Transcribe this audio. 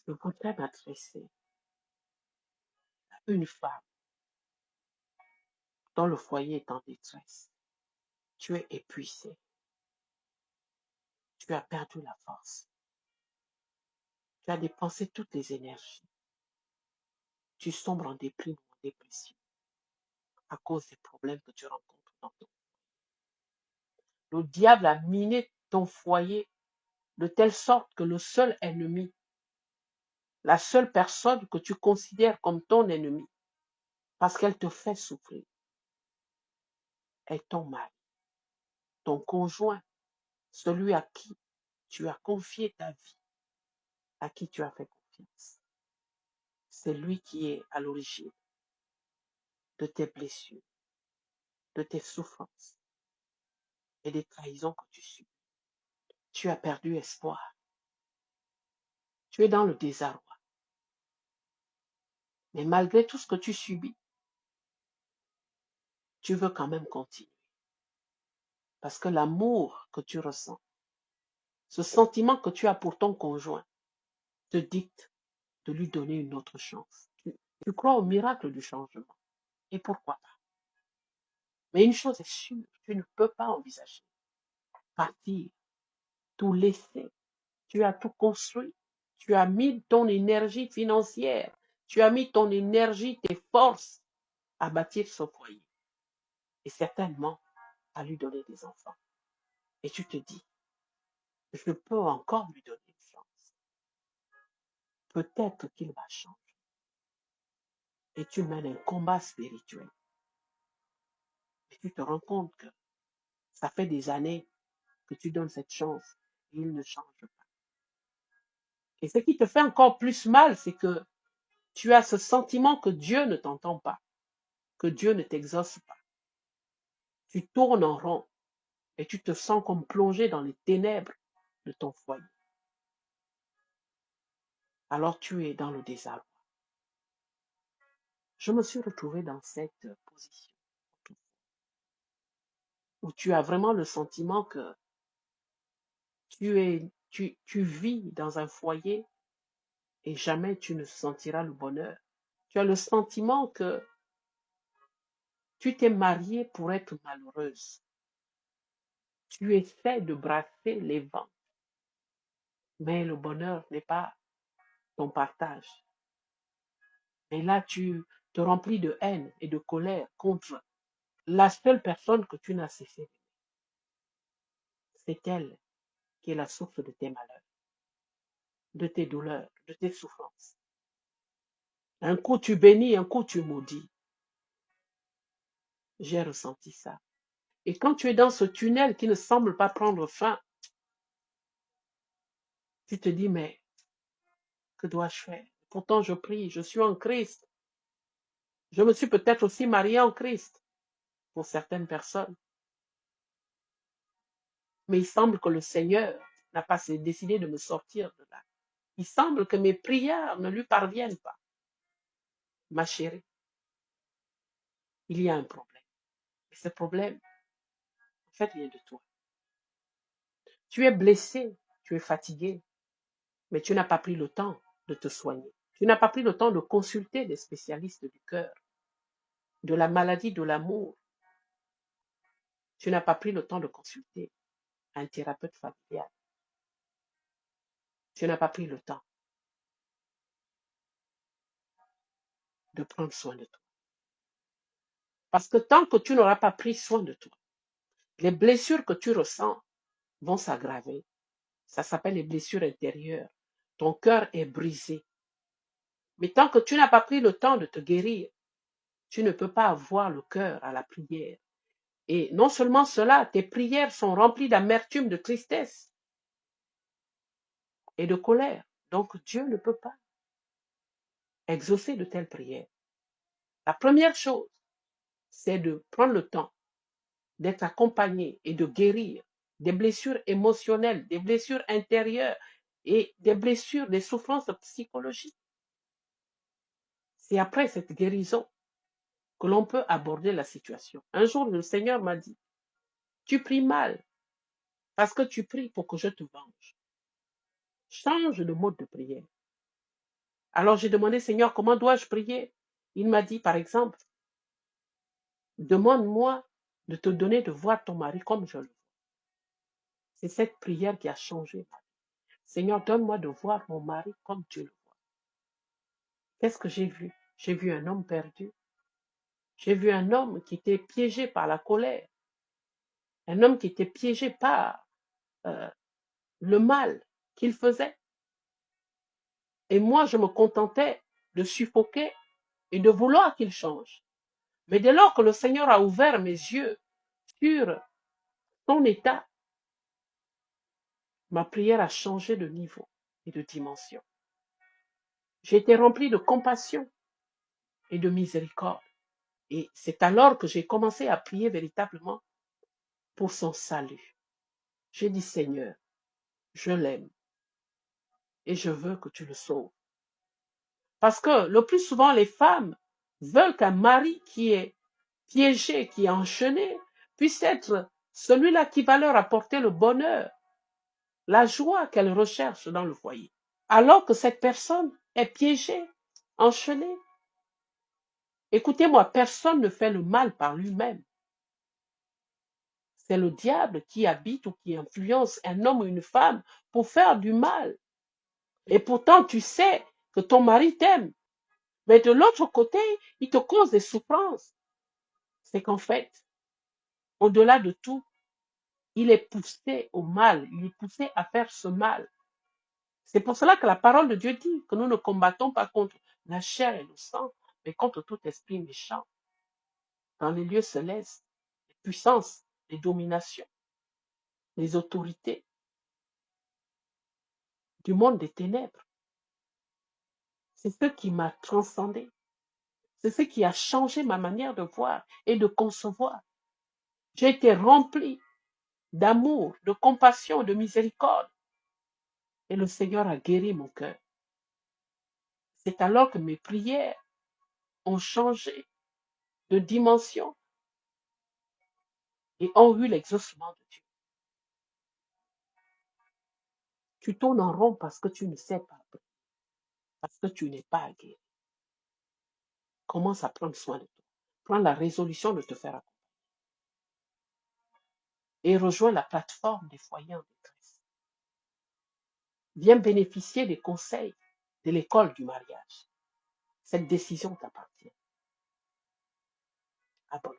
Je voudrais m'adresser à une femme dont le foyer est en détresse. Tu es épuisé, tu as perdu la force, tu as dépensé toutes les énergies, tu sombres en déprime ou en dépression à cause des problèmes que tu rencontres dans ton. Le diable a miné ton foyer de telle sorte que le seul ennemi, la seule personne que tu considères comme ton ennemi, parce qu'elle te fait souffrir, est ton mari, ton conjoint, celui à qui tu as confié ta vie, à qui tu as fait confiance. C'est lui qui est à l'origine de tes blessures, de tes souffrances et des trahisons que tu subis. Tu as perdu espoir. Tu es dans le désarroi. Mais malgré tout ce que tu subis, tu veux quand même continuer. Parce que l'amour que tu ressens, ce sentiment que tu as pour ton conjoint, te dicte de lui donner une autre chance. Tu crois au miracle du changement. Et pourquoi pas? Mais une chose est sûre, tu ne peux pas envisager partir, tout laisser. Tu as tout construit. Tu as mis ton énergie financière. Tu as mis ton énergie, tes forces à bâtir ce foyer. Et certainement à lui donner des enfants. Et tu te dis, je peux encore lui donner une chance. Peut-être qu'il va changer. Et tu mènes un combat spirituel. Et tu te rends compte que ça fait des années que tu donnes cette chance et il ne change pas. Et ce qui te fait encore plus mal, c'est que tu as ce sentiment que Dieu ne t'entend pas, que Dieu ne t'exauce pas. Tu tournes en rond et tu te sens comme plongé dans les ténèbres de ton foyer. Alors tu es dans le désarroi. Je me suis retrouvée dans cette position où tu as vraiment le sentiment que tu vis dans un foyer et jamais tu ne sentiras le bonheur. Tu as le sentiment que tu t'es mariée pour être malheureuse. Tu essaies de brasser les vents, mais le bonheur n'est pas ton partage. Et là, tu te remplis de haine et de colère contre la seule personne que tu n'as cessé. C'est elle qui est la source de tes malheurs, de tes douleurs, de tes souffrances. Un coup tu bénis, un coup tu maudis. J'ai ressenti ça. Et quand tu es dans ce tunnel qui ne semble pas prendre fin, tu te dis, mais que dois-je faire? Pourtant, je prie, je suis en Christ. Je me suis peut-être aussi mariée en Christ pour certaines personnes. Mais il semble que le Seigneur n'a pas décidé de me sortir de là. Il semble que mes prières ne lui parviennent pas. Ma chérie, il y a un problème. Et ce problème, en fait, vient de toi. Tu es blessé, tu es fatigué, mais tu n'as pas pris le temps de te soigner. Tu n'as pas pris le temps de consulter des spécialistes du cœur, de la maladie de l'amour. Tu n'as pas pris le temps de consulter un thérapeute familial. Tu n'as pas pris le temps de prendre soin de toi. Parce que tant que tu n'auras pas pris soin de toi, les blessures que tu ressens vont s'aggraver. Ça s'appelle les blessures intérieures. Ton cœur est brisé. Mais tant que tu n'as pas pris le temps de te guérir, tu ne peux pas avoir le cœur à la prière. Et non seulement cela, tes prières sont remplies d'amertume, de tristesse et de colère. Donc Dieu ne peut pas exaucer de telles prières. La première chose, c'est de prendre le temps d'être accompagné et de guérir des blessures émotionnelles, des blessures intérieures et des blessures, des souffrances psychologiques. C'est après cette guérison que l'on peut aborder la situation. Un jour, le Seigneur m'a dit, tu pries mal parce que tu pries pour que je te venge. Change de mode de prière. Alors j'ai demandé, Seigneur, comment dois-je prier? Il m'a dit, par exemple, demande-moi de te donner de voir ton mari comme je le vois. C'est cette prière qui a changé ma vie. Seigneur, donne-moi de voir mon mari comme tu le vois. Qu'est-ce que j'ai vu? J'ai vu un homme perdu. J'ai vu un homme qui était piégé par la colère. Un homme qui était piégé par euh, le mal qu'il faisait. Et moi, je me contentais de suffoquer et de vouloir qu'il change. Mais dès lors que le Seigneur a ouvert mes yeux sur son état, ma prière a changé de niveau et de dimension. J'ai été rempli de compassion et de miséricorde. Et c'est alors que j'ai commencé à prier véritablement pour son salut. J'ai dit, Seigneur, je l'aime et je veux que tu le sauves. Parce que le plus souvent, les femmes veulent qu'un mari qui est piégé, qui est enchaîné, puisse être celui-là qui va leur apporter le bonheur, la joie qu'elles recherchent dans le foyer. Alors que cette personne est piégée, enchaînée. Écoutez-moi, personne ne fait le mal par lui-même. C'est le diable qui habite ou qui influence un homme ou une femme pour faire du mal. Et pourtant, tu sais que ton mari t'aime. Mais de l'autre côté, il te cause des souffrances. C'est qu'en fait, au-delà de tout, il est poussé au mal. Il est poussé à faire ce mal. C'est pour cela que la parole de Dieu dit que nous ne combattons pas contre la chair et le sang, mais contre tout esprit méchant dans les lieux célestes, les puissances, les dominations, les autorités du monde des ténèbres. C'est ce qui m'a transcendé. C'est ce qui a changé ma manière de voir et de concevoir. J'ai été rempli d'amour, de compassion, de miséricorde. Et le Seigneur a guéri mon cœur. C'est alors que mes prières ont changé de dimension et ont eu l'exaucement de Dieu. Tu tournes en rond parce que tu ne sais pas prier, parce que tu n'es pas guéri. Commence à prendre soin de toi. Prends la résolution de te faire accompagner. Et rejoins la plateforme des foyers en détresse. Viens bénéficier des conseils de l'école du mariage. Cette décision t'appartient. Abonne.